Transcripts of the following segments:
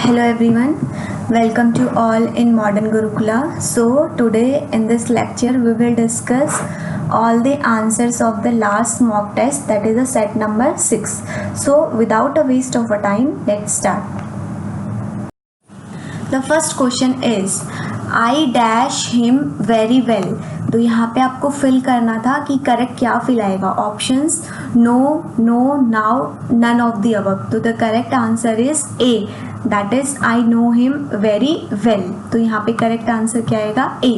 Hello everyone, welcome to all in Modern Gurukula. So today in this lecture we will discuss all the answers of the last mock test, that is the set number 6. So without a waste of a time, let's start. The first question is I dash him very well. तो यहाँ पे आपको fill करना था कि correct क्या fill आएगा. Options know, no, now, none of the above. तो the correct answer is A, that is I know him very well. तो यहाँ पे करेक्ट आंसर क्या आएगा? A.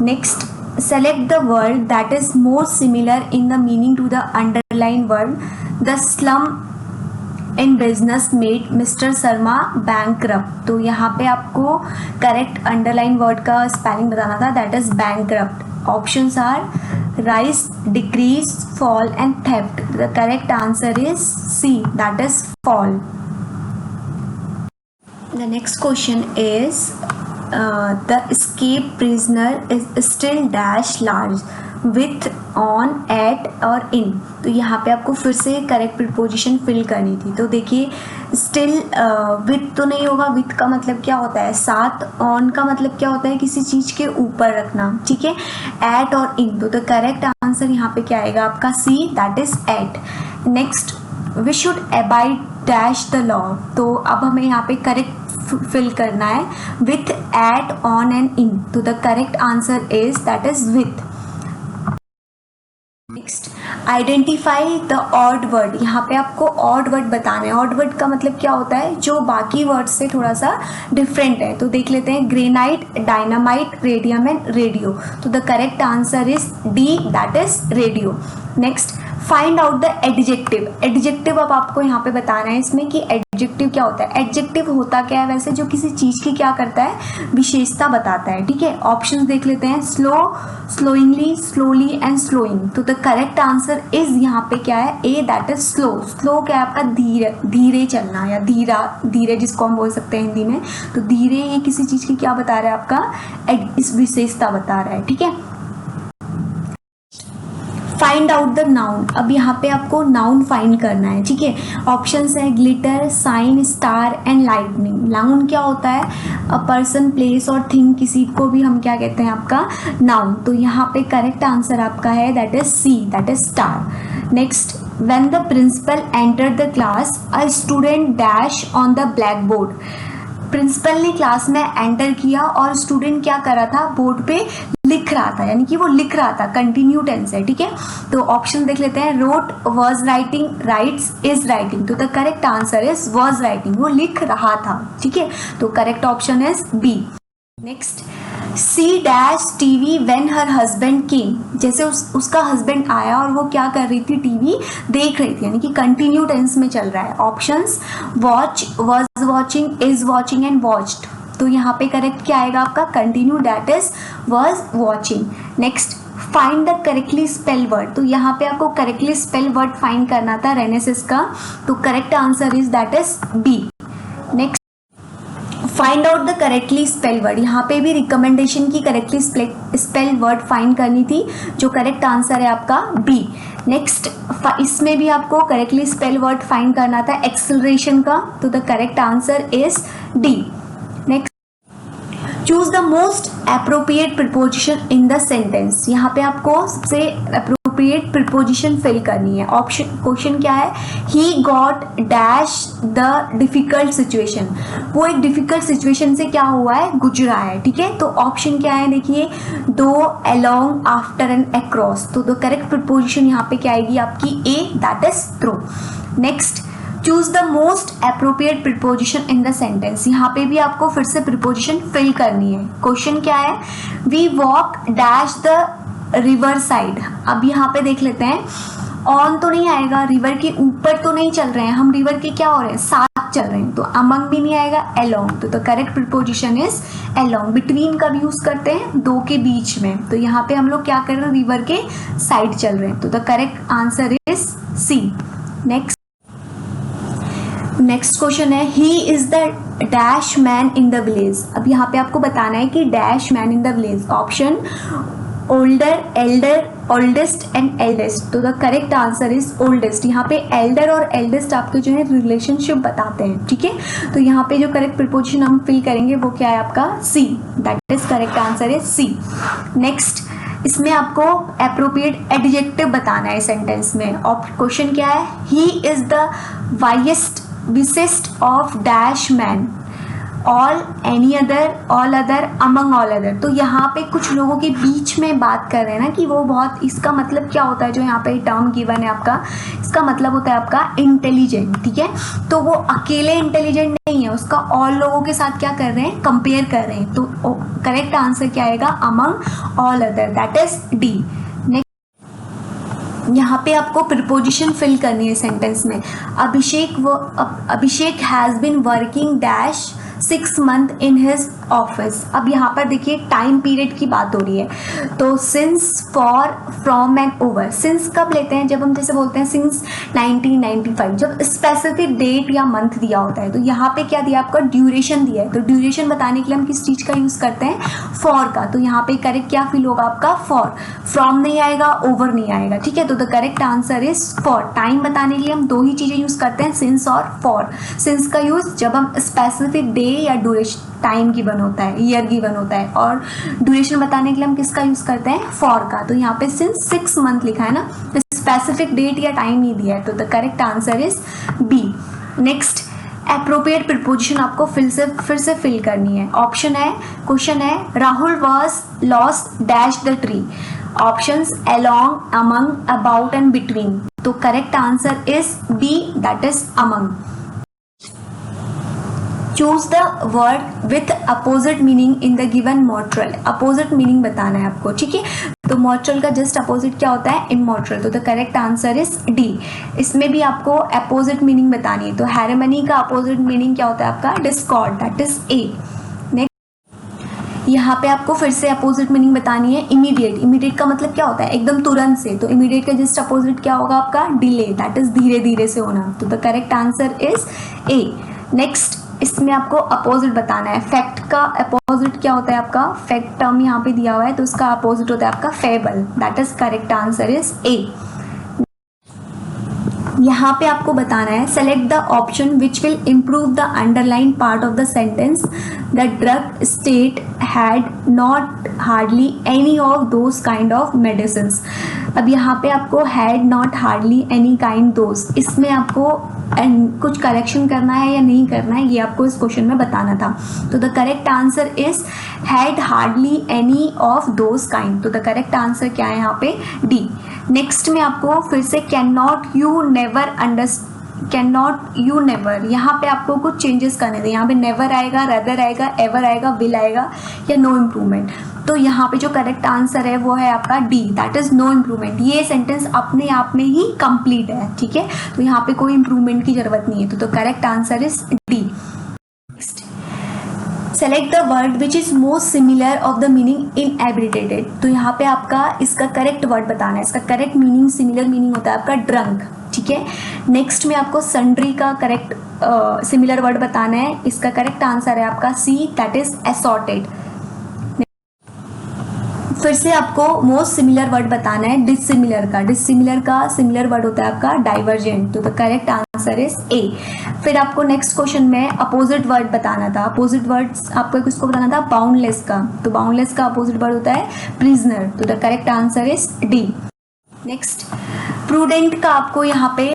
Next, select the word that is more similar in the meaning to the underlined word. The slum in business made Mr. Sharma bankrupt. तो यहाँ पे आपको correct underline word का स्पेलिंग बताना था, that is bankrupt. Options are rise, decrease, fall and theft. The correct answer is C, that is fall. The next question is the escaped prisoner is still dash large with, on, at और in. तो यहाँ पे आपको फिर से correct preposition fill करनी थी. तो देखिए स्टिल विथ तो नहीं होगा. विथ का मतलब क्या होता है? साथ. ऑन का मतलब क्या होता है? किसी चीज़ के ऊपर रखना. ठीक है. एट और इन. तो द करेक्ट आंसर यहाँ पे क्या आएगा आपका? C, that is at. Next, we should abide dash the law. तो अब हमें यहाँ पे करेक्ट फिल करना है with, at, on and in. तो the correct answer is that is with. Next, identify the odd word. यहाँ पे आपको ऑड वर्ड बताना है. ऑड वर्ड का मतलब क्या होता है? जो बाकी वर्ड से थोड़ा सा डिफरेंट है. तो देख लेते हैं, granite, dynamite, radium and radio. तो the correct answer is D, that is radio. Next, find out the adjective. Adjective अब आपको यहाँ पे बताना है इसमें कि एडजेक्टिव क्या होता है. एडजेक्टिव होता क्या है वैसे? जो किसी चीज की क्या करता है? विशेषता बताता है. ठीक है. ऑप्शंस देख लेते हैं, स्लो, स्लोइंगली, स्लोली एंड स्लोइंग. तो द करेक्ट आंसर इज यहाँ पे क्या है? ए, दैट इज स्लो. स्लो क्या है आपका? धीरे, धीरे चलना या धीरा, धीरे जिसको हम बोल सकते हैं हिंदी में. तो धीरे ये किसी चीज की क्या बता रहा है आपका? इस विशेषता बता रहा है. ठीक है. Find out the noun. अब यहाँ पे आपको नाउन फाइंड करना है. ठीक है. ऑप्शंस है glitter, shine, star and lightning. Noun क्या होता है? अ पर्सन, प्लेस और थिंग, किसी को भी हम क्या कहते हैं आपका? नाउन. तो यहाँ पे करेक्ट आंसर आपका है that is C, that is star. Next, when the principal entered the class a student dash on the black board. Principal ने क्लास में एंटर किया और स्टूडेंट क्या कर रहा था? बोर्ड पे लिख रहा था, यानी कि वो लिख रहा था. कंटिन्यू टेंस है. ठीक है. तो ऑप्शन देख लेते हैं, wrote, was writing, writes, is writing. तो the correct answer is was writing. वो लिख रहा था. ठीक है. तो correct option is B. Next, she dash TV when her husband came. जैसे उसका हस्बैंड आया और वो क्या कर रही थी? टीवी देख रही थी, यानी कि कंटिन्यू टेंस में चल रहा है. Options watch, was watching, is watching and watched. तो यहाँ पे करेक्ट क्या आएगा आपका? Continue, that is was watching. Next, find the correctly spell word. तो यहाँ पे आपको करेक्टली स्पेल वर्ड फाइंड करना था रेनेसिस का. तो correct answer is that is B. Next, find out the correctly spell word. यहाँ पे भी रिकमेंडेशन की करेक्टली स्पेल वर्ड फाइंड करनी थी. जो करेक्ट आंसर है आपका बी. नेक्स्ट, इसमें भी आपको करेक्टली स्पेल वर्ड फाइंड करना था एक्सेलरेशन का. तो the correct answer is D. Next, choose the most appropriate preposition in the sentence. यहाँ पे आपको सबसे अप्रोप्रिएट प्रीपोजिशन फिल करनी है. ऑप्शन, क्वेश्चन क्या है? He got dash the difficult situation. वो एक डिफिकल्ट सिचुएशन से क्या हुआ है? गुजरा है. ठीक है. तो ऑप्शन क्या है? देखिए, through, along, after and across. तो द करेक्ट प्रीपोजिशन यहाँ पे क्या आएगी आपकी? A, that is through. Next, choose the most appropriate preposition in the sentence. यहाँ पे भी आपको फिर से प्रीपोजिशन फिल करनी है. क्वेश्चन क्या है? We walk dash the river side. अब यहाँ पे देख लेते हैं, ऑन तो नहीं आएगा, रिवर के ऊपर तो नहीं चल रहे हैं हम, रिवर के क्या हो रहे हैं? साथ चल रहे हैं. तो अमंग भी नहीं आएगा, अलोंग. तो the correct preposition is along. Between का भी यूज करते हैं, दो के बीच में. तो यहाँ पे हम लोग क्या कर रहे हैं? रिवर के साइड चल रहे हैं. तो the correct answer is C. Next question है, he is the dash man in the village. अब यहाँ पे आपको बताना है कि dash man in the village. Option older, elder, oldest and eldest, तो the correct answer is oldest. यहाँ पे एल्डर और एल्डेस्ट आपके जो है रिलेशनशिप बताते हैं, ठीक है। तो यहाँ पे जो करेक्ट प्रीपोजिशन हम फिल करेंगे वो क्या है आपका C, that is correct answer is C. Next, इसमें आपको एप्रोप्रिएट एडजेक्टिव बताना है सेंटेंस में। और क्वेश्चन क्या है, ही इज द विशिष्ट of dash man, all any other, all other, among all other. तो यहाँ पे कुछ लोगों के बीच में बात कर रहे हैं ना कि वो बहुत, इसका मतलब क्या होता है, जो यहाँ पे टर्म गिवन है आपका, इसका मतलब होता है आपका इंटेलिजेंट, ठीक है। तो वो अकेले इंटेलिजेंट नहीं है, उसका और लोगों के साथ क्या कर रहे हैं, कंपेयर कर रहे हैं। तो करेक्ट आंसर क्या आएगा, among all other, that is D. यहाँ पे आपको प्रीपोजिशन फिल करनी है सेंटेंस में। Abhishek has been working dash 6 month in his office. अब यहाँ पर देखिए टाइम पीरियड की बात हो रही है, तो since, for, from and over. Since कब लेते हैं, जब हम जैसे बोलते हैं सिंस 1995, जब स्पेसिफिक डेट या मंथ दिया होता है। तो यहाँ पे क्या दिया आपका, ड्यूरेशन दिया है। तो ड्यूरेशन बताने के लिए हम किस चीज़ का यूज़ करते हैं, फॉर का। तो यहाँ पे करेक्ट क्या फिल होगा आपका, फॉर। फ्रॉम नहीं आएगा, ओवर नहीं आएगा, ठीक है। तो the correct answer is for. Time बताने के लिए हम दो ही चीज़ें यूज़ करते हैं, सिंस और फॉर। सिंस का यूज़ जब हम स्पेसिफिक डे या ड्यूरेशन, टाइम गिवन होता है, ईयर गिवन होता है, और ड्यूरेशन बताने के लिए हम किसका यूज करते हैं, फॉर का। तो यहाँ पे सिंस 6 month लिखा है ना, तो स्पेसिफिक डेट या टाइम नहीं दिया है, तो the correct answer is B. Next, appropriate preposition आपको फिर से फिल करनी है। ऑप्शन है, क्वेश्चन है, Rahul was lost dash the tree. Options, along, among, about and between. तो correct answer is B, that is among. Choose the word with opposite meaning in the given material. Opposite meaning बताना है आपको, ठीक है। तो मॉर्टरल का just opposite क्या होता है, इमॉर्टरल। तो the correct answer is D. इसमें भी आपको अपोजिट मीनिंग बतानी है। तो हैरमनी का अपोजिट मीनिंग क्या होता है आपका, Discord, that is A. Next, यहाँ पे आपको फिर से अपोजिट मीनिंग बतानी है, इमीडिएट। इमीडिएट का मतलब क्या होता है, एकदम तुरंत से। तो इमीडिएट का जस्ट अपोजिट क्या होगा आपका, डिले, दैट इज धीरे धीरे से होना। तो the correct answer is A. Next, इसमें आपको अपोजिट बताना है। फैक्ट का अपोजिट क्या होता है आपका, फैक्ट टर्म यहाँ पे दिया हुआ है, तो उसका अपोजिट होता है आपका fable, that is correct answer is ए। यहाँ पे आपको बताना है, select the option which will improve the underline part of the sentence. The drug state had not hardly any of those kind of medicine. अब यहाँ पे आपको had not hardly any kind those, इसमें आपको कुछ करेक्शन करना है या नहीं करना है, ये आपको इस क्वेश्चन में बताना था। तो the correct answer is had hardly any of those kind. तो द करेक्ट आंसर क्या है यहाँ पे, डी। नेक्स्ट में आपको फिर से can not you never can not you never, यहाँ पे आपको कुछ चेंजेस करने थे। यहाँ पे नेवर आएगा, रदर आएगा, एवर आएगा, विल आएगा, या नो इम्प्रूवमेंट। तो यहाँ पे जो करेक्ट आंसर है वो है आपका D, that is no improvement. ये सेंटेंस अपने आप में ही कंप्लीट है, ठीक है। तो यहाँ पे कोई इम्प्रूवमेंट की जरूरत नहीं है। तो correct answer is D. Select the word which is most similar of the meaning in abbreviated. तो यहाँ पे आपका इसका करेक्ट वर्ड बताना है। इसका करेक्ट मीनिंग, सिमिलर मीनिंग होता है आपका ड्रंक, ठीक है। नेक्स्ट में आपको सन्ड्री का करेक्ट सिमिलर वर्ड बताना है। इसका करेक्ट आंसर है आपका सी, दैट इज असॉर्टेड। फिर से आपको मोस्ट सिमिलर वर्ड बताना है डिसिमिलर का। डिसिमिलर का सिमिलर वर्ड होता है आपका डाइवर्जेंट। तो द करेक्ट आंसर इज ए। फिर आपको नेक्स्ट क्वेश्चन में अपोजिट वर्ड बताना था। अपोजिट वर्ड आपको किसको बताना था, बाउंडलेस का। तो बाउंडलेस का अपोजिट वर्ड होता है प्रिजनर। तो the correct answer is D. Next, prudent का आपको यहाँ पे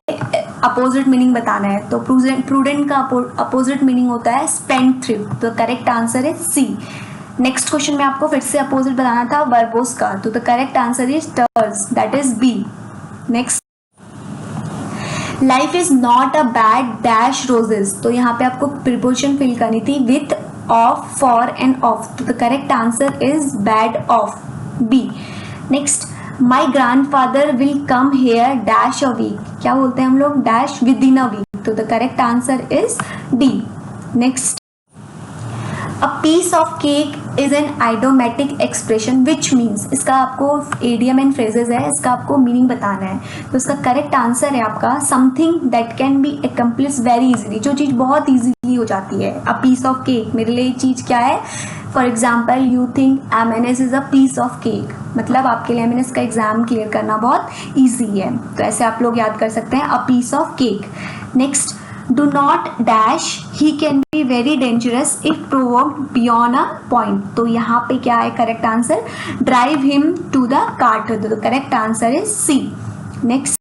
अपोजिट मीनिंग बताना है। तो प्रूडेंट का अपोजिट मीनिंग होता है स्पेंडथ्रिफ्ट। तो correct answer is C. Next question में आपको फिर से अपोजिट बताना था वर्बोस का। तो the correct answer is terse, that is B. Next, life is not a bad dash roses. तो यहाँ पे आपको प्रीपोजिशन फिल करनी थी with, of, for and of. तो the correct answer is bad of, B. Next, my grandfather will come here dash a week. क्या बोलते हैं हम लोग, dash within a week. तो the correct answer is D. Next, a piece of cake is an idiomatic expression which means. इसका आपको idiom and phrases है, इसका आपको मीनिंग बताना है। तो इसका करेक्ट आंसर है आपका something that can be accomplish very easily. जो चीज़ बहुत इजीली हो जाती है। अ पीस ऑफ केक, मेरे लिए चीज़ क्या है, for example you think MNS is a piece of cake. मतलब आपके लिए मैंने इसका एग्जाम क्लियर करना बहुत ईजी है, तो ऐसे आप लोग याद कर सकते हैं, a piece of cake. Next, do not dash, he can be very dangerous if provoked beyond a point. तो यहाँ पे क्या है correct answer, drive him to the cart, तो correct answer is C. Next,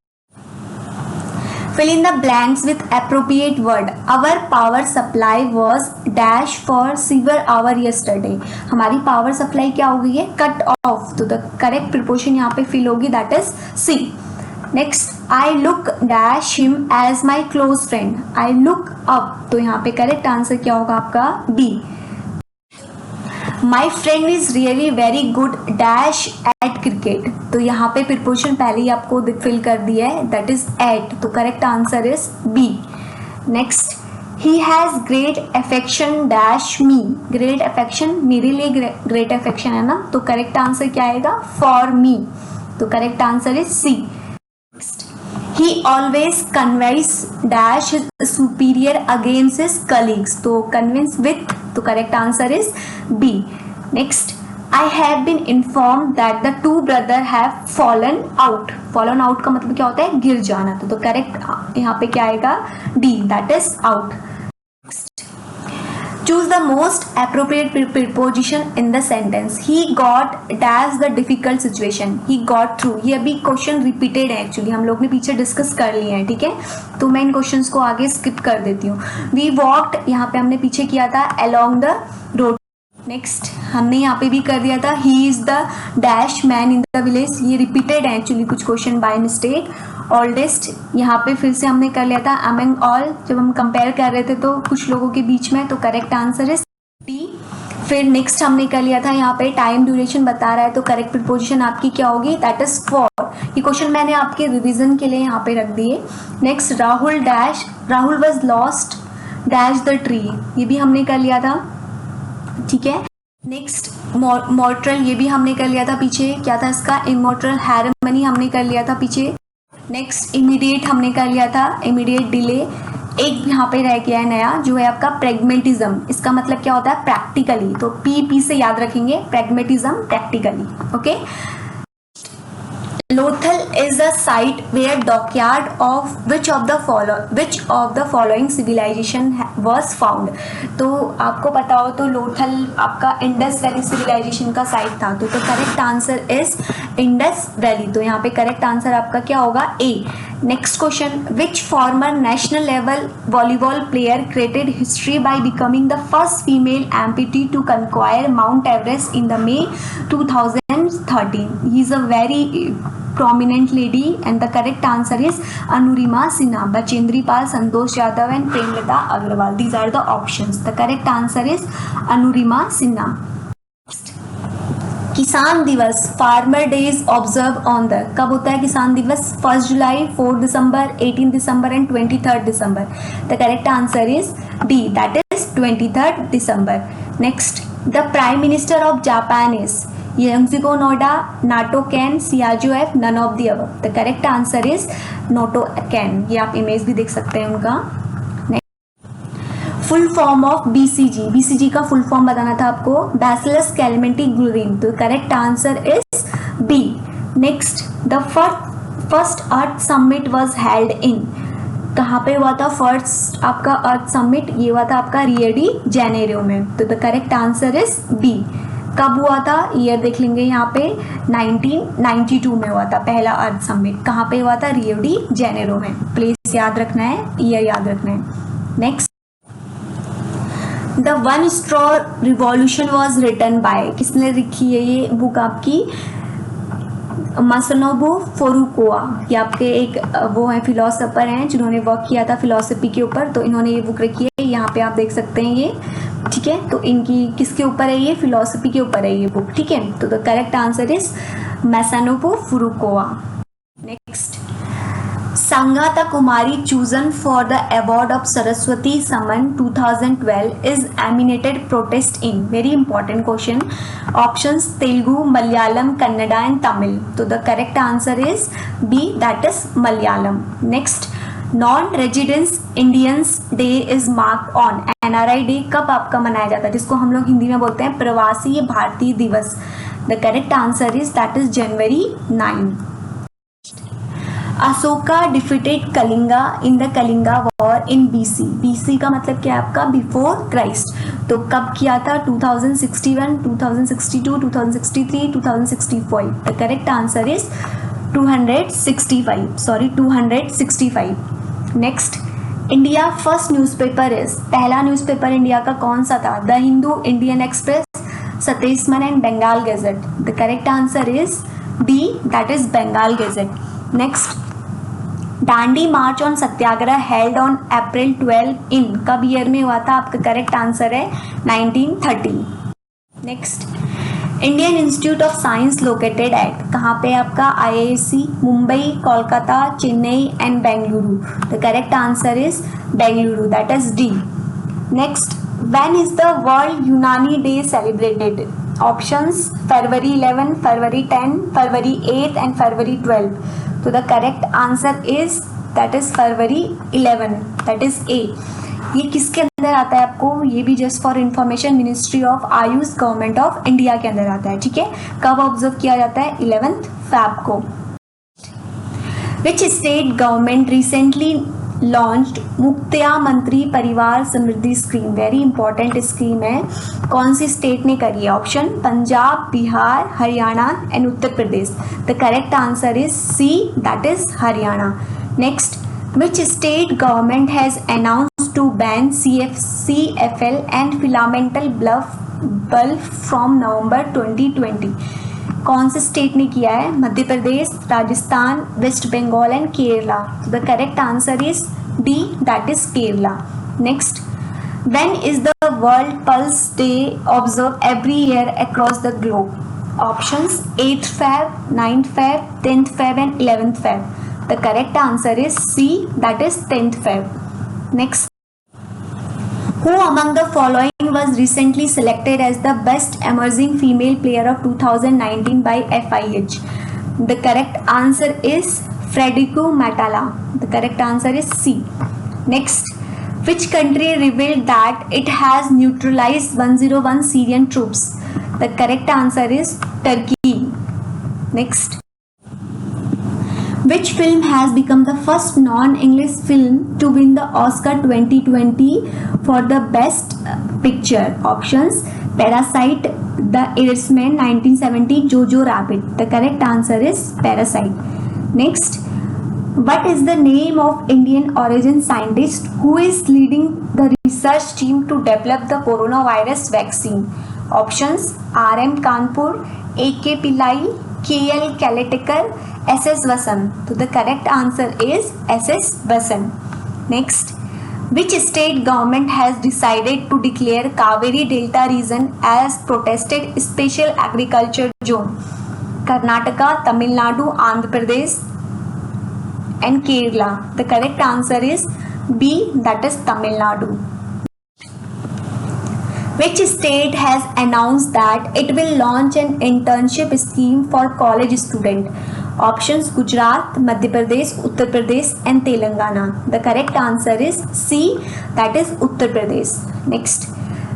fill in the blanks with appropriate word. Our power supply was dash for several hour yesterday. हमारी power supply क्या हो गई है, कट ऑफ, तो the correct preposition यहाँ पे fill होगी, that is C. Next, I look dash him as my close friend, I look up, तो यहाँ पे करेक्ट आंसर क्या होगा आपका B. My friend is really very good dash at cricket, तो यहाँ पे प्रिपोजिशन पहले ही आपको फिल कर दिया है, दैट इज एट, तो correct answer is B. Next, he has great affection dash me, great affection मेरे लिए ग्रेट अफेक्शन है ना, तो करेक्ट आंसर क्या आएगा, फॉर मी, तो correct answer is C. He always conveys dash his superior against his colleagues, तो convince with, तो correct answer is B. Next, I have been informed that the two brothers have fallen out. Fallen out का मतलब क्या होता है, गिर जाना, तो correct यहाँ पे क्या आएगा, D, that is out. Choose the most appropriate preposition in the sentence. He got dash the difficult situation. He got through. ये अभी क्वेश्चन रिपीटेड है एक्चुअली, हम लोग ने पीछे डिस्कस कर लिए हैं, ठीक है, तो मैं इन क्वेश्चंस को आगे स्किप कर देती हूँ। We walked, यहाँ पे हमने पीछे किया था along the road. नेक्स्ट, हमने यहाँ पे भी कर दिया था he is the dash man in the village. ये रिपीटेड है एक्चुअली कुछ क्वेश्चन बाय मिस्टेक। ओल्डेस्ट, यहाँ पे फिर से हमने कर लिया था अमंग ऑल, जब हम कंपेयर कर रहे थे तो कुछ लोगों के बीच में, तो करेक्ट आंसर इज डी। फिर नेक्स्ट हमने कर लिया था यहाँ पे टाइम ड्यूरेशन बता रहा है, तो करेक्ट प्रिपोजिशन आपकी क्या होगी, दैट इज फॉर। ये क्वेश्चन मैंने आपके रिवीजन के लिए यहाँ पे रख दिए। Next, Rahul dash, Rahul was lost dash the tree, ये भी हमने कर लिया था, ठीक है। नेक्स्ट, मॉर्टल, ये भी हमने कर लिया था पीछे, क्या था इसका, इमोर्टल हैरमनी हमने कर लिया था पीछे। नेक्स्ट, इमीडिएट हमने कर लिया था, इमीडिएट डिले। एक यहाँ पे रह गया है नया, जो है आपका प्रेगमेटिज्म, इसका मतलब क्या होता है, प्रैक्टिकली, तो पी से याद रखेंगे, pragmatism practically, okay. Lothal is a site where dockyard of which of the following civilization was found. तो आपको पता हो तो लोथल आपका इंडस वैली सिविलाइजेशन का साइट था, तो correct answer is Indus valley, तो यहाँ पे करेक्ट आंसर आपका क्या होगा, A. Next question, which former national level volleyball player created history by becoming the first female amputee to conquer Mount Everest in the May 2013. He is a very prominent lady and the correct answer is Anurima Sinha, Bachendri Pal, Santosh Yadav and Premlata Agarwal. These are the options. The correct answer is Anurima Sinha. Kisan Diwas, farmer days observe on the, कब होता है किसान दिवस, 1 जुलाई, 4 दिसंबर, 18 दिसंबर and 23 दिसंबर। The correct answer is D, that is 23 दिसंबर। Next, the prime minister of Japan is Yasuhiko Noda, Naoto Kan, सियाजो एफ, none of the above. The correct answer is Naoto Kan, ये आप इमेज भी देख सकते हैं उनका। Full form of BCG, BCG का फुल फॉर्म बताना था आपको, बैसिलस कैलमेंटी ग्लूरिन, तो correct answer is B. Next, the first earth summit was held in, कहाँ पे हुआ था फर्स्ट आपका अर्थ समिट, ये हुआ था आपका रियो डी जेनेरो में, तो the correct answer is B. कब हुआ था, ईयर देख लेंगे यहाँ पे, 1992 में हुआ था पहला अर्थ समिट, कहाँ पे हुआ था, रियो डी जेनेरो में, प्लेस याद रखना है, ईयर याद रखना है। Next, the one straw revolution was written by, किसने लिखी है ये बुक आपकी, मासानोबु फुरुकावा, ये आपके एक वो है फिलोसोफर हैं जिन्होंने वर्क किया था फिलोसफी के ऊपर, तो इन्होंने ये बुक रखी है, यहाँ पे आप देख सकते हैं ये, ठीक है, तो इनकी किसके ऊपर है ये, फिलोसफी के ऊपर है ये बुक, ठीक है, तो the correct answer is Masanobu Furukawa. Next, Sangatha Kumari chosen for the award of Saraswati Samman 2012 is emanated protest in, very important question, options Telugu, Malayalam, Kannada and Tamil, so the correct answer is B, that is Malayalam. Next, non-residence Indians Day is marked on, NRI Day कब आपका मनाया जाता है, जिसको हम लोग हिंदी में बोलते हैं प्रवासी भारतीय दिवस, The correct answer is that is January 9. Ashoka defeated Kalinga in the Kalinga war in BC. BC का मतलब क्या है आपका? Before Christ. तो कब किया था? 2061, 2062, 2063, 2065. The correct answer is 265. Sorry 265. Next, India first newspaper is. पहला न्यूज़पेपर इंडिया का कौन सा था? The Hindu, Indian Express, Statesman and Bengal Gazette. The correct answer is D, that is Bengal Gazette. Next, Dandi march on Satyagraha held on April 12 इन. कब year में हुआ था? आपका करेक्ट आंसर है 1930. Next, Indian Institute of Science located at. कहाँ पे आपका? IISc, Mumbai, Kolkata, Chennai and Bengaluru. The correct answer is Bengaluru, that is D. Next, when is the world Unani day celebrated? Options February 11, February 10, February 8 and February 12. So the correct answer is that is February 11, that is A. ये किसके अंदर आता है आपको? ये भी just for information ministry of Ayush government of India के अंदर आता है. ठीक है, कब ऑब्जर्व किया जाता है? 11th Feb को. Which state government recently launched Mukhya Mantri Parivar Samriddhi scheme. Very important scheme है. कौन सी स्टेट ने करी है? Option Punjab, Bihar, Haryana and Uttar Pradesh. The correct answer is C, that is Haryana. Next, which state government has announced to ban CFL and filamental bulb from November 2020. कौन से state ने किया है? Madhya Pradesh, Rajasthan, west Bengal and Kerala. The correct answer is D, that is Kerala. Next, when is the world pulse day observe every year across the globe? Options 8th Feb, 9th Feb, 10th Feb and 11th Feb. The correct answer is C, that is 10th Feb. Next, who among the following was recently selected as the best emerging female player of 2019 by FIH? The correct answer is Federico Matala. The correct answer is C. Next, which country revealed that it has neutralized 101 Syrian troops? The correct answer is Turkey. Next, which film has become the first non-English film to win the Oscar 2020 for the best picture? Options Parasite, The Irishman 1970, Jojo Rabbit. The correct answer is Parasite. Next, what is the name of Indian origin scientist who is leading the research team to develop the coronavirus vaccine? Options R.M. Kanpur, A.K. Pillai, K.L. Kalatekar, S.S. Vasan. So the correct answer is S.S. Vasan. Next, which state government has decided to declare Kaveri Delta region as protected special agriculture zone? Karnataka, Tamil Nadu, Andhra Pradesh and Kerala. The correct answer is B, that is Tamil Nadu. Which state has announced that it will launch an internship scheme for college students? Options Gujarat, Madhya Pradesh, Uttar Pradesh and Telangana. The correct answer is C, that is Uttar Pradesh. Next,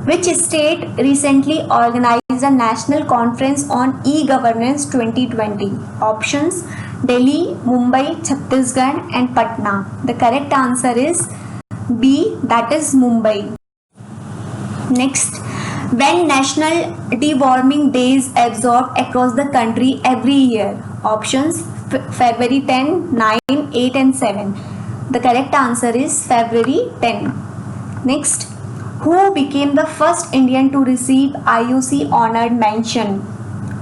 which state recently organized a national conference on e-governance 2020? Options Delhi, Mumbai, Chhattisgarh and Patna. The correct answer is B, that is Mumbai. Next, when national deworming days observed across the country every year? Options February 10, 9, 8 and 7. The correct answer is February 10. Next, who became the first Indian to receive IOC honored mention?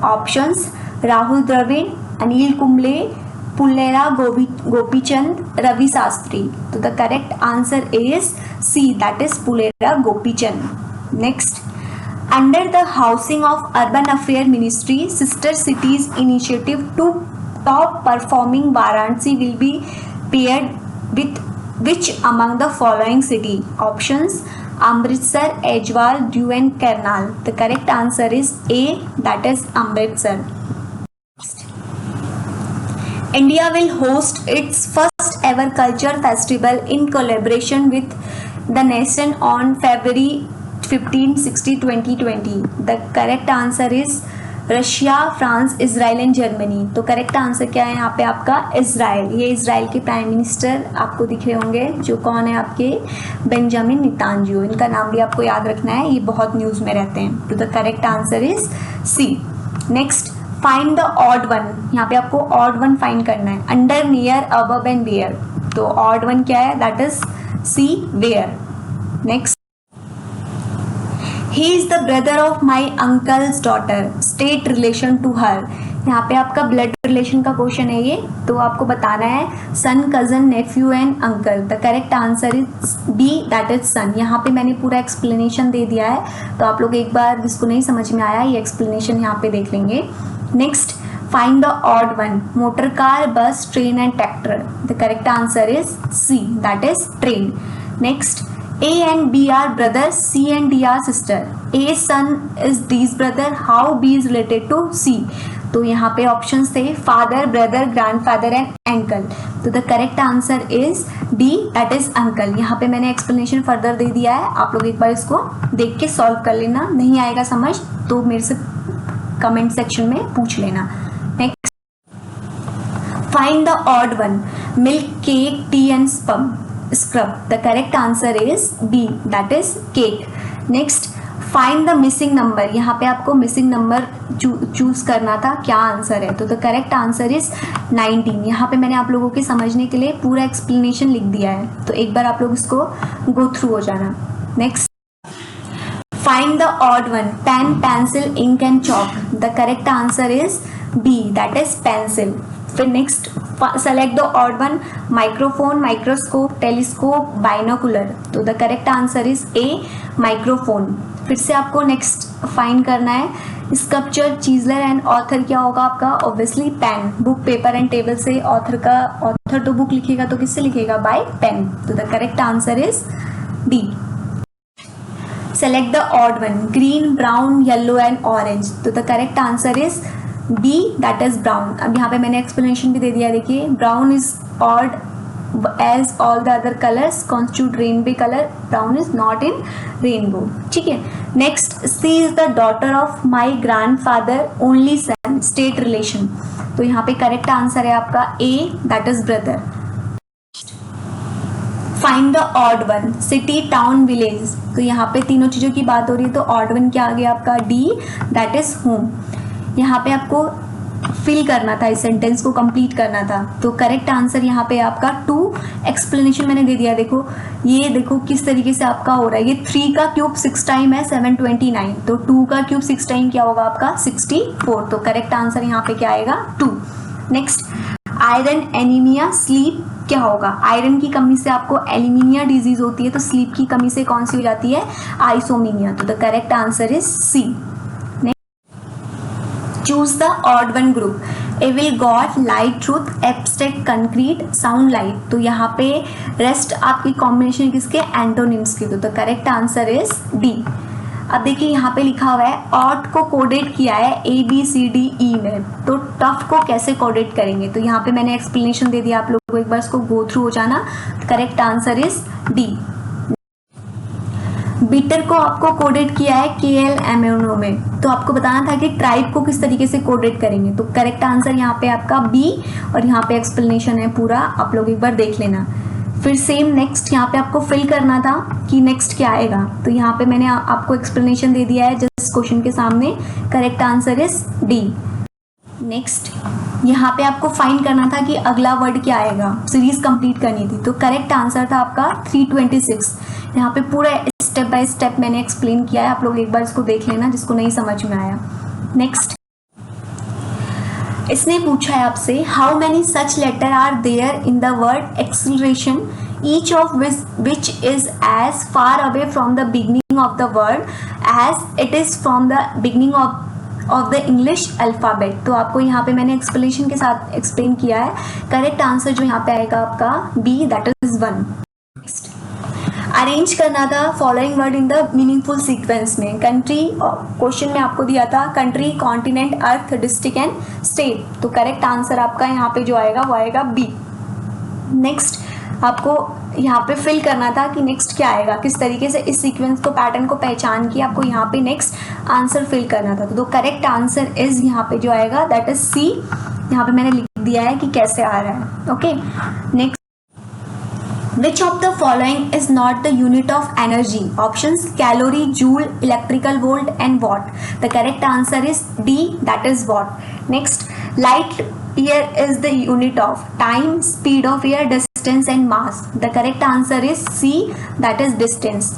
Options Rahul Dravid, Anil Kumble, Pullera Gopichand, Ravi Sastry. So the correct answer is C, that is Pullera Gopichand. Next, under the Housing of Urban Affairs Ministry Sister Cities Initiative, two top performing Varanasi will be paired with which among the following city? Options Amritsar, Ajwal, Diu and Karnal. The correct answer is A, that is Amritsar. India will host its first ever culture festival in collaboration with the nation on February 15, 16, 2020. The correct answer is Russia, France, Israel and Germany. तो correct answer क्या है यहाँ पे आपका Israel. ये Israel के prime minister आपको दिख रहे होंगे, जो कौन है आपके बेंजामिन नेतान्याहू। इनका नाम भी आपको याद रखना है, ये बहुत न्यूज़ में रहते हैं। तो the correct answer is C. Next, find the odd one. यहाँ पे आपको ऑड वन फाइंड करना है। Under, near, above and where. तो ऑड वन क्या है, that is C, where. Next, he is the brother of my uncle's daughter, state relation to her. यहाँ पे आपका ब्लड रिलेशन का क्वेश्चन है ये, तो आपको बताना है son, cousin, nephew and uncle. The correct answer is B, that is son. यहाँ पे मैंने पूरा एक्सप्लेनेशन दे दिया है, तो आप लोग एक बार जिसको नहीं समझ में आया ये एक्सप्लेनेशन यहाँ पे देख लेंगे। Next, find the odd one. Motor car, bus, train and tractor. The correct answer is C, that is train. Next, A and B are brothers, C and D are sister. A son is D's brother. How B is related to C? तो यहाँ पे options थे father, brother, grandfather and uncle. तो the correct answer is D, that is uncle. यहाँ पे मैंने explanation further they दिया है, आप लोग एक बार इसको देख के सॉल्व कर लेना। नहीं आएगा समझ तो मेरे से कमेंट सेक्शन में पूछ लेना। Next, find the odd one. Milk, cake, T and scrub. The correct answer is B, that is cake. Next, find the missing number. यहाँ पे आपको मिसिंग नंबर चूज करना था, क्या आंसर है। तो द करेक्ट आंसर इज 19। यहाँ पे मैंने आप लोगों के समझने के लिए पूरा एक्सप्लेनेशन लिख दिया है, तो एक बार आप लोग इसको गो थ्रू हो जाना। Next, find the odd one. Pen, pencil, ink and chalk. The correct answer is B, that is pencil. फिर next, select the odd one. Microphone, microscope, telescope, binocular. तो the correct answer is A, microphone. फिर से आपको next find करना है sculpture, चीजलर and author क्या होगा आपका, obviously pen. Book, paper and table से ऑथर तो बुक लिखेगा तो किससे लिखेगा, बाय पेन। तो the correct answer is D. Select the odd one. Green, brown, yellow and orange. तो the correct answer is B, that is brown. अब यहाँ पे मैंने एक्सप्लेनेशन भी दे दिया, देखिए brown is odd as all the other colours constitute rainbow colour, brown is not in rainbow. ठीक है। Next, she is the daughter of my grandfather, only son, state relation. तो यहाँ पे करेक्ट आंसर है आपका A, that is brother. Find the odd one. City, town, village. तो यहाँ पे तीनों चीजों की बात हो रही है, तो ऑड वन क्या आ गया आपका, डी, दैट इज होम। यहाँ पे आपको फिल करना था, इस सेंटेंस को कंप्लीट करना था। तो करेक्ट आंसर यहाँ पे आपका 2। एक्सप्लेनेशन मैंने दे दिया, देखो ये देखो किस तरीके से आपका हो रहा है। ये 3 का क्यूब 6 टाइम है 729, तो 2 का क्यूब 6 टाइम क्या होगा आपका 64। तो करेक्ट आंसर यहाँ पे क्या आएगा 2। नेक्स्ट, आयरन, एनीमिया, स्लीप क्या होगा। आयरन की कमी से आपको एनीमिया डिजीज होती है, तो स्लीप की कमी से कौन सी हो जाती है, आइसोमीनिया। तो the correct answer is C. Choose the odd one group. Evil, god, light, truth, abstract, concrete, sound, light. तो यहाँ पे रेस्ट आपकी कॉम्बिनेशन किसके, एंटोनिम्स की। तो the correct answer is D. अब देखिए यहाँ पे लिखा हुआ है ऑड को कोडेड किया है ए, बी, सी, डी, ई में, तो टफ को कैसे कोडेड करेंगे। तो यहाँ पे मैंने एक्सप्लेनेशन दे दिया, आप लोगों को एक बार इसको गो थ्रू हो जाना। Correct answer is D. Better को आपको कोडेड किया है KL में, तो आपको बताना था कि ट्राइब को किस तरीके से कोडेड करेंगे। तो करेक्ट आंसर यहाँ पे आपका बी, और यहाँ पे एक्सप्लेनेशन है पूरा, आप लोग एक बार देख लेना। फिर सेम नेक्स्ट यहाँ पे आपको फिल करना था कि नेक्स्ट क्या आएगा, तो यहाँ पे मैंने आपको एक्सप्लेनेशन दे दिया है जस्ट क्वेश्चन के सामने। Correct answer is D. Next, यहाँ पे आपको फाइंड करना था कि अगला वर्ड क्या आएगा, सीरीज कंप्लीट करनी थी। तो करेक्ट आंसर था आपका 326। यहाँ पे पूरा स्टेप बाय स्टेप मैंने एक्सप्लेन किया है, आप लोग एक बार इसको देख लेना जिसको नहीं समझ में आया। नेक्स्ट, इसने पूछा है आपसे how many such letter are there in the word acceleration, each of which is as far away from the beginning of the word as it is from the beginning of the English alphabet. तो आपको यहाँ पे मैंने explanation के साथ explain किया है। Correct answer जो यहाँ पे आएगा आपका बी, दैट इज 1। अरेंज करना था following word in the meaningful sequence में। कंट्री क्वेश्चन में आपको दिया था country, continent, earth, district and state. तो करेक्ट आंसर आपका यहाँ पे जो आएगा वो आएगा बी। नेक्स्ट, आपको यहाँ पे फिल करना था कि नेक्स्ट क्या आएगा, किस तरीके से इस सीक्वेंस को, पैटर्न को पहचान के आपको यहाँ पे नेक्स्ट आंसर फिल करना था। तो करेक्ट आंसर इज यहाँ पे जो आएगा दैट इज सी। यहाँ पे मैंने लिख दिया है कि कैसे आ रहा है। Okay, next, which of the following is not the unit of energy? Options: calorie, joule, electrical volt and watt. The correct answer is D, that is watt. Next, light year is the unit of time, speed of air, distance and mass. The correct answer is C, that is distance.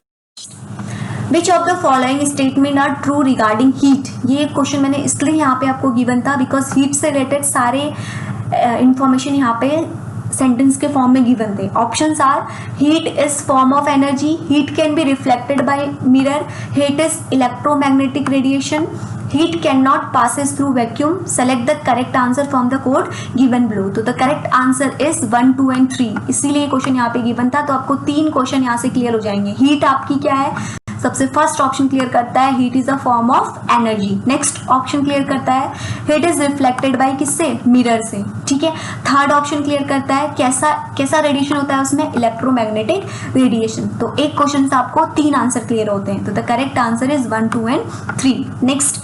Which of the following statement are true regarding heat? ये question मैंने इसलिए यहाँ पे आपको given था because heat से related सारे information यहाँ पे सेंटेंस के फॉर्म में गिवन थे। Options are: heat is form of energy, heat can be reflected by mirror, heat is electromagnetic radiation, heat can not passes through vacuum. Select the correct answer from the code given below. तो the correct answer is 1, 2 and 3। इसीलिए question यहाँ पे given था। तो आपको 3 question यहाँ से clear हो जाएंगे। हीट आपकी क्या है, सबसे फर्स्ट ऑप्शन क्लियर करता है heat is a form of energy. Next option clear करता है हीट इज रिफ्लेक्टेड बाय किससे, मिरर से। ठीक है, थर्ड ऑप्शन क्लियर करता है कैसा रेडिएशन होता है उसमें, इलेक्ट्रोमैग्नेटिक रेडिएशन। तो एक क्वेश्चन से आपको 3 आंसर क्लियर होते हैं। तो the correct answer is 1, 2 and 3। Next,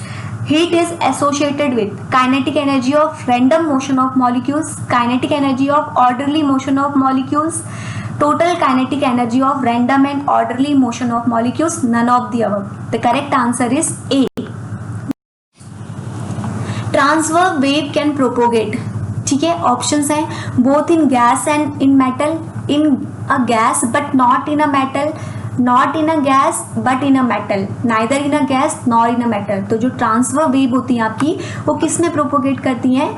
heat is associated with kinetic energy of random motion of molecules, kinetic energy of orderly motion of molecules, total kinetic energy of random and orderly motion of molecules, none of the above. The correct answer is A. Transverse wave can propagate. ठीक है, options हैं both in gas and in metal, in a gas but not in a metal, not in a gas but in a metal, neither in a gas nor in a metal। तो जो transfer wave होती है आपकी वो किस में propagate करती हैं,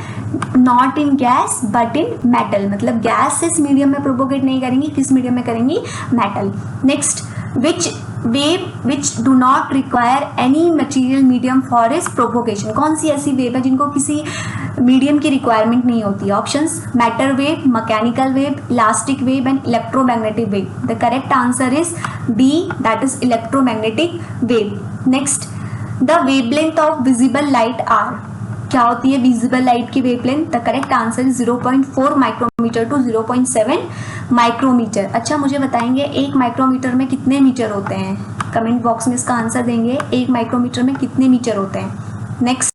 not in gas but in metal, मतलब गैस इस मीडियम में प्रोपोगेट नहीं करेंगी, किस मीडियम में करेंगी, metal. Next, which wave which do not require any material medium for is propagation. कौन सी ऐसी वेव है जिनको किसी मीडियम की रिक्वायरमेंट नहीं होती है? Options: matter wave, mechanical wave, elastic wave and electromagnetic wave. The correct answer is D, that is electromagnetic wave. Next, the wavelength of visible light are. क्या होती है विजिबल लाइट की wavelength? The correct answer is 0.4 micrometre to 0.7 micrometre. अच्छा, मुझे बताएंगे 1 micrometer में कितने metre होते हैं? कमेंट बॉक्स में इसका आंसर देंगे, 1 माइक्रोमीटर में कितने मीटर होते हैं। Next,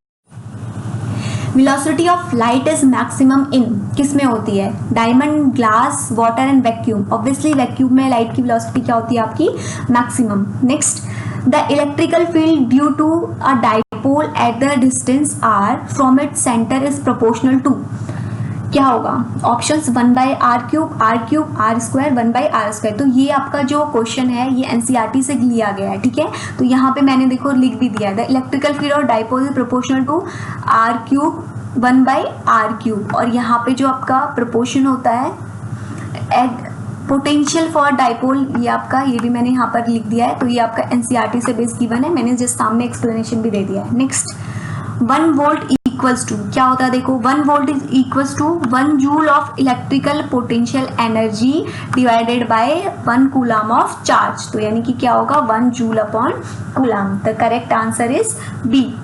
velocity of light is maximum in, किस में होती है? Diamond, glass, water and vacuum. Obviously vacuum में लाइट की वेलोसिटी क्या होती है आपकी? Maximum. Next, the electrical field due to a dipole at the distance R from its centre is proportional to, क्या होगा? Options: 1/r³, r³ r², 1/r²। तो ये आपका जो क्वेश्चन है ये एनसीईआरटी से लिया गया है। ठीक है, तो यहाँ पे मैंने देखो लिख भी दिया है, द इलेक्ट्रिकल फील्ड और dipole is proportional to r³, 1/r³। और यहाँ पे जो आपका प्रोपोर्शन होता है पोटेंशियल फॉर डाइपोल, ये आपका, ये भी मैंने यहाँ पर लिख दिया है। तो ये आपका एनसीईआरटी से बेस गिवन है, मैंने जिस सामने एक्सप्लेनेशन भी दे दिया है। नेक्स्ट, 1 वोल्ट इक्वल्स टू, क्या होता है देखो, 1 volt is equals to 1 joule of electrical potential energy divided by 1 coulomb of charge. तो यानी कि क्या होगा, 1 joule upon coulomb. The correct answer is B.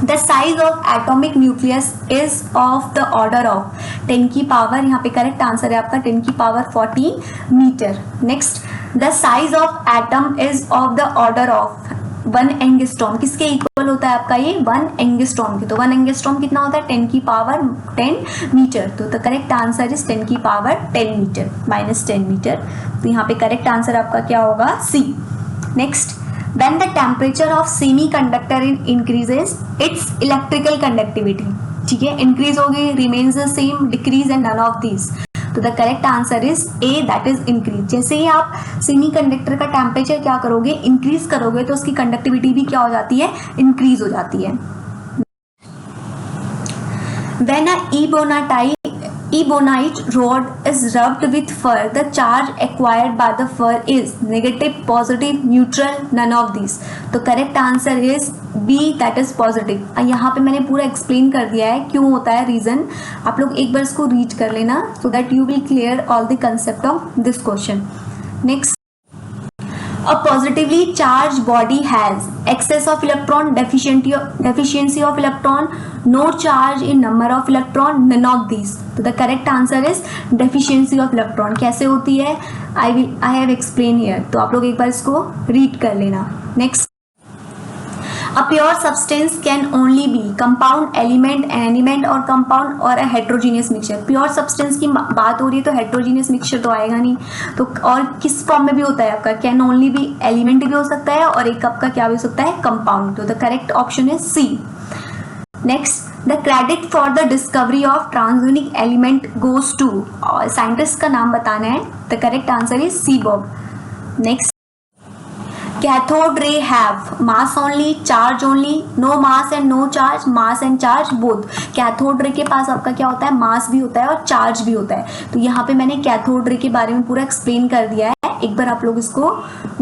The size of atomic nucleus is of the order of 10 की power, यहाँ पे correct answer है आपका 10 की power 14 metre. Next, the size of atom is of the order of 1 angstrom, किसके equal होता है आपका ये? 1 एंगस्ट्रॉम की। तो 1 एंगस्ट्रॉम कितना होता है? 10 की पावर 10 मीटर। तो द करेक्ट आंसर इज 10 की पावर 10 मीटर -10 मीटर। तो यहाँ पे करेक्ट आंसर आपका क्या होगा? C. Next, when the temperature of semiconductor increases its electrical conductivity, ठीक है, increase होगी, remains the same, decrease and none of these। तो the correct answer is A, that is increase. जैसे ही आप सेमीकंडक्टर का टेम्परेचर क्या करोगे, इंक्रीज करोगे, तो उसकी कंडक्टिविटी भी क्या हो जाती है? इंक्रीज हो जाती है। When a ebonite rod is rubbed with fur, the charge acquired by the fur is negative, positive, neutral, none of these। तो correct answer is B, that is positive. यहाँ पे मैंने पूरा एक्सप्लेन कर दिया है क्यों होता है, रीजन। आप लोग एक बार इसको रीड कर लेना so that you will clear all the concept of this question. Next, A positively charged body has excess of electron, deficiency of electron, no charge in number of electron, none of these. तो the correct answer is deficiency of electron. कैसे होती है? I have explained here. तो आप लोग एक बार इसको read कर लेना. Next. A pure substance can only be compound, element, animate और compound और a heterogeneous mixture. Pure substance की बात हो रही है तो heterogeneous mixture तो आएगा नहीं. तो और किस फॉर्म में भी होता है आपका? Can only be element भी हो सकता है और एक आपका क्या भी हो सकता है? Compound. तो the correct option is C. Next, the credit for the discovery of transonic element goes to. और scientist का नाम बताना है. The correct answer is C. Bob. Next. Cathode ray have mass only, charge only, no mass and no charge, mass and charge both. Cathode ray के पास आपका क्या होता है? मास भी होता है और चार्ज भी होता है. तो यहाँ पे मैंने कैथोड रे के बारे में पूरा एक्सप्लेन कर दिया है. एक बार आप लोग इसको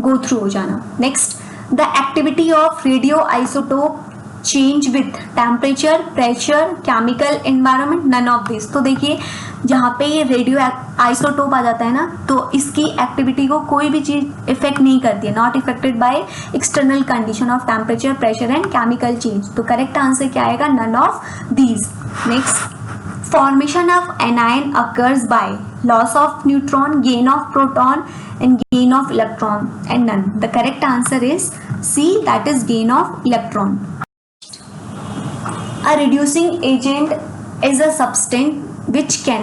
गो थ्रू हो जाना. Next, the activity of radioisotope change with temperature, pressure, chemical environment, none of this. तो देखिए जहाँ पे ये रेडियो आइसोटोप आ जाता है ना, तो इसकी एक्टिविटी को कोई भी चीज इफेक्ट नहीं करती है. Not affected by external condition of temperature, pressure and chemical change. तो करेक्ट आंसर क्या आएगा? None of these. Next, formation of anion occurs by loss of neutron, gain of proton and gain of electron and none. The correct answer is C, that is gain of electron. A reducing agent is a substance which can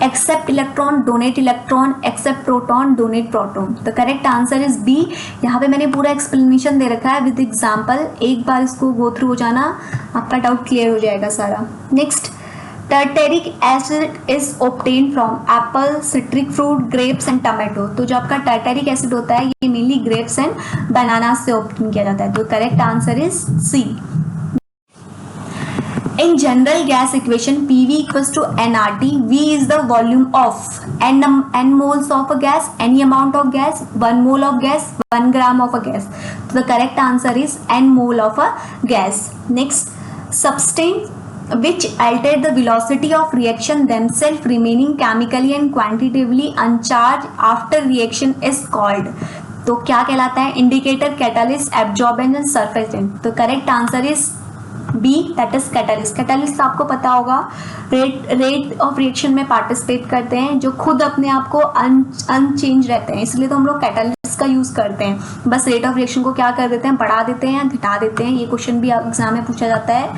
accept electron, donate electron, accept proton, donate proton. The correct answer is B. यहाँ पे मैंने पूरा explanation दे रखा है with example. एक बार इसको go through हो जाना, आपका doubt clear हो जाएगा सारा. Next, tartaric acid is obtained from apple, citric fruit, grapes and tomato. तो जो आपका tartaric acid होता है ये mainly grapes and bananas से obtain किया जाता है. तो correct answer is C. In general gas equation, PV equals to nRT. V is the volume of n moles of a gas, any amount of gas, 1 mole of gas, 1 gram of a gas. So the correct answer is n mole of a gas. Next, substance which alter the velocity of reaction themselves remaining chemically and quantitatively uncharged after reaction is called. तो क्या कहलाता है? Indicator, catalyst, absorbent and surfactant. तो correct answer is B, that is catalyst. Catalyst आपको पता होगा rate of reaction में participate करते हैं जो खुद अपने आप को अनचेंज रहते हैं, इसलिए तो हम लोग कैटालिस्ट का यूज करते हैं. बस रेट ऑफ रिएक्शन को क्या कर देते हैं? बढ़ा देते हैं या घटा देते हैं. ये क्वेश्चन भी एग्जाम में पूछा जाता है.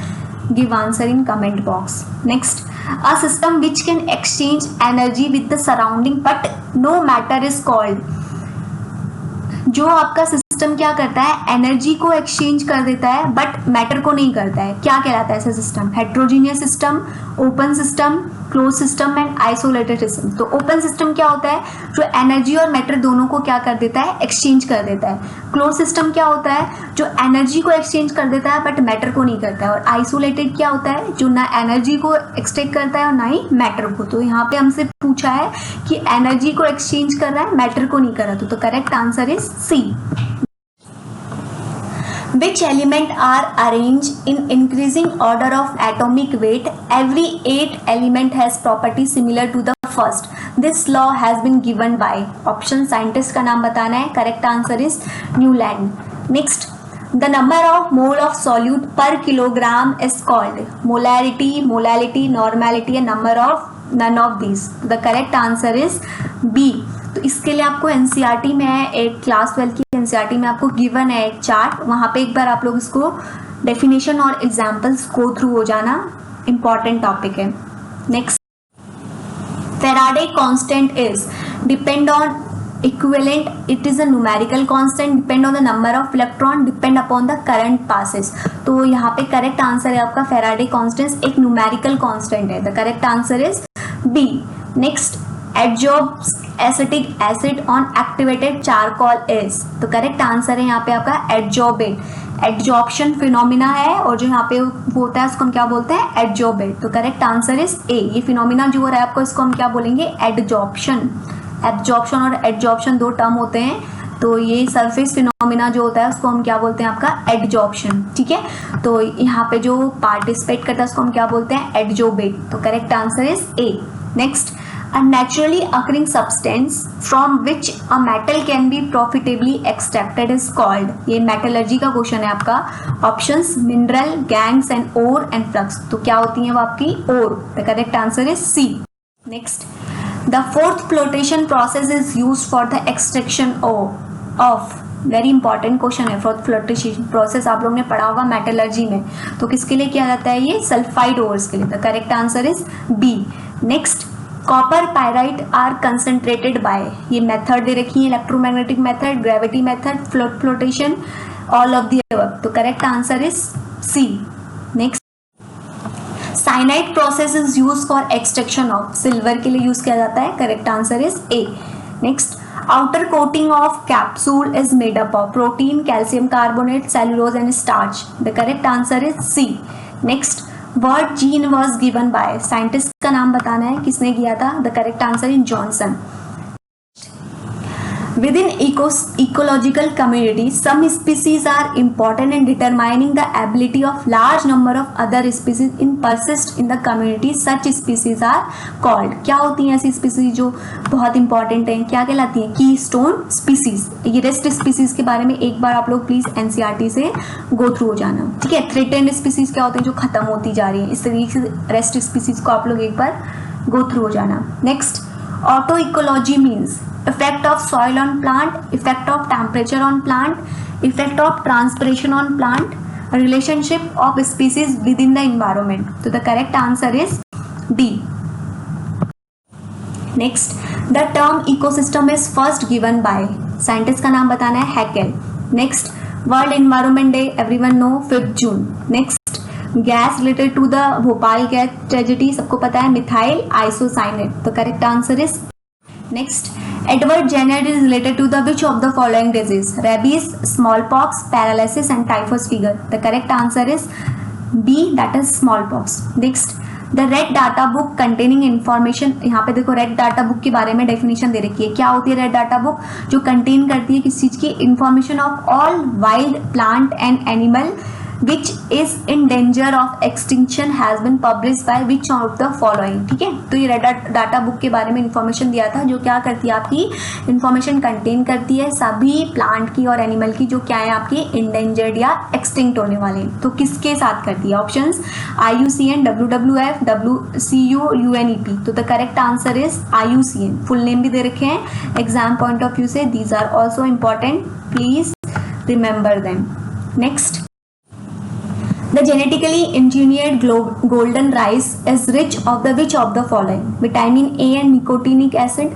Give answer in comment box. Next, a system which can exchange energy with the surrounding but no matter is called. जो आपका सिस्टम क्या करता है? एनर्जी को एक्सचेंज कर देता है बट मैटर को नहीं करता है. क्या कहलाता है ऐसा system? Heterogeneous system, open system, close system and isolated system. तो ओपन सिस्टम क्या होता है? जो एनर्जी और मैटर दोनों को क्या कर देता है? एक्सचेंज कर देता है. क्लोज सिस्टम क्या होता है? जो एनर्जी को एक्सचेंज कर देता है बट मैटर को नहीं करता है. और आइसोलेटेड क्या होता है? जो ना एनर्जी को एक्सट्रैक्ट करता है और ना ही मैटर को. तो यहाँ पे हमसे पूछा है कि एनर्जी को एक्सचेंज कर रहा है, मैटर को नहीं कर रहा. तो correct answer is C. Which element are arranged in increasing order of atomic weight? Every 8 element has property similar to the first. This law has been given by. Option scientist का नाम बताना है. Correct answer is Newland. Next, the number of mole of solute per kilogram is called molarity, molality, normality and number of none of these. The correct answer is B. तो इसके लिए आपको NCERT में एक क्लास 12 की NCERT में आपको given है एक चार्ट. वहाँ पे एक बार आप लोग इसको डेफिनेशन और एग्जांपल्स गो थ्रू हो जाना. इंपॉर्टेंट टॉपिक है. Next, Faraday constant is depend on equivalent, it is a numerical constant, depend on the number of electron, depend upon the current passes. तो यहाँ पे करेक्ट आंसर है आपका फेराडे कांस्टेंट एक numerical constant है. The correct answer is B. Next, adsorbs acetic acid on activated charcoal is. तो correct answer है यहाँ पे आपका adsorbate. एडजॉर्प्शन फिनोमिना है और जो यहाँ पे वो होता है उसको हम क्या बोलते हैं? एडजॉर्बेट. तो करेक्ट आंसर इज ए. ये फिनोमिना जो हो रहा है आपको इसको हम क्या बोलेंगे? एडजॉर्प्शन. एब्जॉर्प्शन और एडजॉर्प्शन दो टर्म होते हैं. तो ये सरफेस फिनोमिना जो होता है उसको हम क्या बोलते हैं? आपका एडजॉर्प्शन. ठीक है. तो यहाँ पे जो पार्टिसिपेट करता है उसको हम क्या बोलते हैं? एडजॉर्बेट. तो correct answer is A. Next, a naturally occurring substance from which a metal can be profitably extracted is called. ये मेटलर्जी का क्वेश्चन है आपका. Options mineral, gangues and ore and flux. तो क्या होती है वो आपकी ore. The correct answer is C. Next, the froth flotation process is used for the extraction of. Very important question है. फोर्थ फ्लोटेशन प्रोसेस आप लोग ने पढ़ा होगा मेटलर्जी में. तो किसके लिए किया जाता है ये? सल्फाइड ओर्स के लिए. The correct answer is B. Next, copper pyrite are concentrated by. ये मेथड दे रखी है, electromagnetic method, gravity method, flotation, all of the above. तो correct answer is C. Next, cyanide process is use for extraction of. Silver के लिए use किया जाता है. Correct answer is A. Next, outer coating of capsule is made up of protein, calcium carbonate, cellulose and starch. The correct answer is C. Next, what gene was given by. Scientist का नाम बताना है, किसने किया था. The correct answer is Johnson. Within ecological community, some species are important in determining the ability of large number of other species in persist in the community. Such species are called. क्या होती हैं ऐसी species जो बहुत important हैं? क्या कहलाती हैं? Keystone species. ये rest species के बारे में एक बार आप लोग प्लीज NCERT से go through हो जाना. ठीक है. Threatened species क्या होती हैं? जो खत्म होती जा रही है. इस तरीके से rest species को आप लोग एक बार go through हो जाना. Next, autoecology means effect of soil on plant, effect of temperature on plant, effect of transpiration on plant, relationship of species within the environment. So the correct answer is D. Next, the term ecosystem is first given by. Scientist का नाम बताना है, Hückel. Next, World Environment Day everyone know 5th June. Next, gas related to the Bhopal gas tragedy सबको पता है, methyl isocyanate. The correct answer is. Next, Edward Jenner is related to the which of the following disease? Rabies, smallpox, paralysis and typhus fever. The correct answer is B, that is smallpox. Next, the red data book containing information. यहाँ पे देखो red data book के बारे में definition दे रखी है. क्या होती है रेड डाटा बुक? जो कंटेन करती है किस चीज की? Information of all wild plant and animal which is in danger of extinction has been published by which of the following. ठीक है. तो ये रेड डाटा बुक के बारे में इंफॉर्मेशन दिया था जो क्या करती है, आपकी इंफॉर्मेशन कंटेन करती है सभी प्लांट की और एनिमल की जो क्या है आपकी इंडेंजर्ड या एक्सटिंक्ट होने वाले. तो किसके साथ करती है? Options IUCN, WWF, WCU, UNEP. तो the correct answer is IUCN. Full name भी दे रखे हैं एग्जाम पॉइंट ऑफ व्यू से. These are also important, please remember them. Next, the genetically engineered golden rice is rich of the which of the following? Vitamin A and nicotinic acid,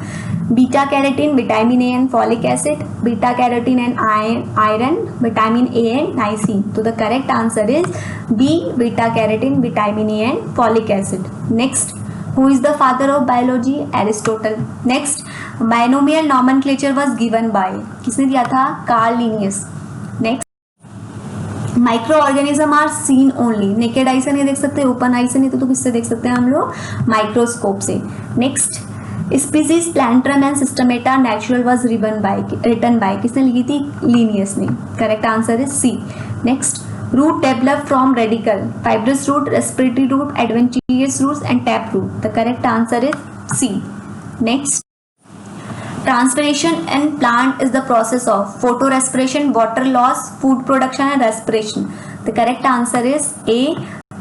beta carotene, vitamin A and folic acid, beta carotene and iron, vitamin A and niacin. So the correct answer is B, beta carotene, vitamin A and folic acid. Next, who is the father of biology? Aristotle. Next, binomial nomenclature was given by. किसने दिया था? Carl Linnaeus. Next, microorganism are seen only. Naked eye से नहीं देख सकते, open आई से नहीं, तो किससे देख सकते हैं हम लोग? माइक्रोस्कोप से. Next, species plantarum and systema naturae was written by. किसने लिखी थी? लीनियस ने. Correct answer is C. Next, root develop from radicle. Fibrous root, respiratory root, adventitious roots and tap root. The correct answer is C. Next, transpiration in plant is the process of photorespiration, water loss, food production and respiration. The correct answer is A,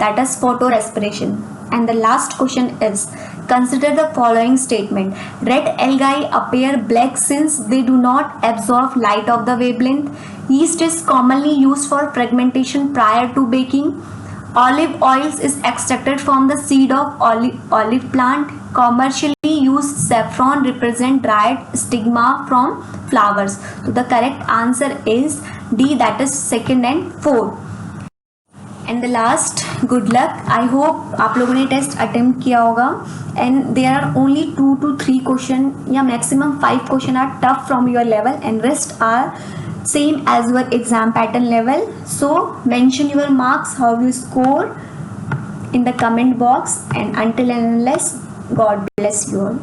that is photorespiration. And the last question is, consider the following statement. Red algae appear black since they do not absorb light of the wavelength. Yeast is commonly used for fragmentation prior to baking. Olive oils is extracted from the seed of olive plant. Commercially used saffron represent dried stigma from flowers. So the correct answer is D, that is second and fourth. And the last, good luck. I hope आप लोगों ने test attempt किया होगा. And there are only 2 to 3 question या maximum 5 question are tough from your level and rest are same as your exam pattern level. So mention your marks, how you score in the comment box, and until and unless, God bless you all.